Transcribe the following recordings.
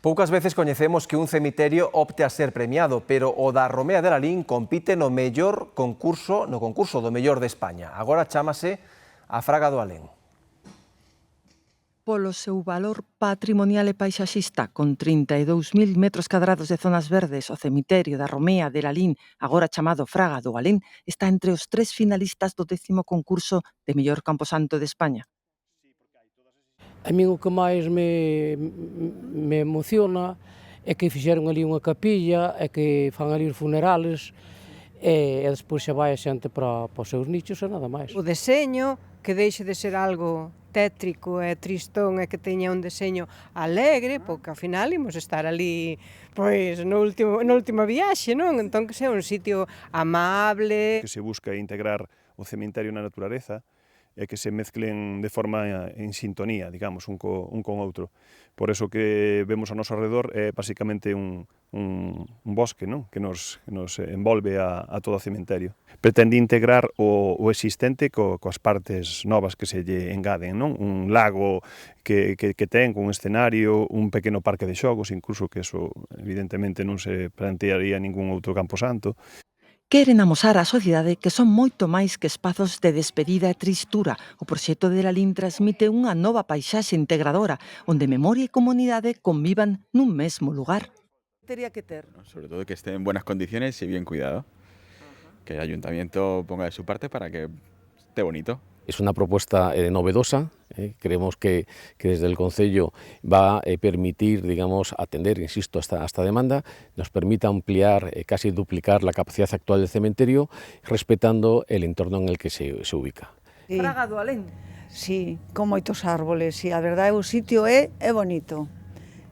Poucas veces coñecemos que un cemiterio opte a ser premiado, pero o da Romea de Lalín compite no concurso do mellor de España. Agora chámase a Fraga do Alén. Polo seu valor patrimonial e paisaxista, con 32.000 metros cadrados de zonas verdes, o cemiterio da Romea de Lalín, agora chamado Fraga do Alén, está entre os 3 finalistas do 10º concurso de mellor camposanto de España. A min o que máis me emociona é que fixeron ali unha capilla, é que fan ali os funerales, e despois xa vai a xente para os seus nichos e nada máis. O deseño, que deixe de ser algo tétrico e tristón e que teña un deseño alegre, porque ao final imos estar ali pois na última viaxe, non? Entón que sea un sitio amable. Que se busca integrar o cemiterio na naturaleza e que se mezclen de forma en sintonía, digamos, un con outro. Por eso que vemos ao noso alrededor é basicamente un bosque, non? Que nos envolve a todo o cemiterio. Pretende integrar o existente coas partes novas que se lle engaden, non? Un lago que ten con un escenario, un pequeno parque de xogos, incluso que eso evidentemente non se plantearía ningún outro camposanto. Queren amosar á sociedade que son moito máis que espazos de despedida e tristura. O proxecto de Lalín transmite unha nova paisaxe integradora, onde memoria e comunidade convivan nun mesmo lugar. Tería que ter. Sobre todo que esté en buenas condiciones y bien cuidado. Que el ayuntamiento ponga de su parte para que esté bonito. Es una propuesta novedosa, creemos que desde el Concello va a permitir, digamos, atender, insisto, a esta demanda, nos permita ampliar, casi duplicar la capacidad actual del cementerio, respetando el entorno en el que se ubica. Sí. Fraga do Alén. Sí, con moitos árboles, e a verdade o sitio é bonito,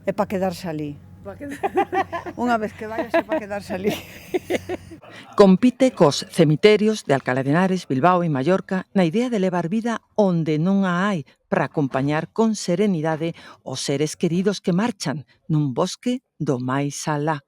é para quedarse ali. Unha vez que vayas é para quedarse ali. Compite cos cemiterios de Alcalá de Henares, Bilbao e Mallorca na idea de levar vida onde non a hai para acompañar con serenidade os seres queridos que marchan nun bosque do máis alá.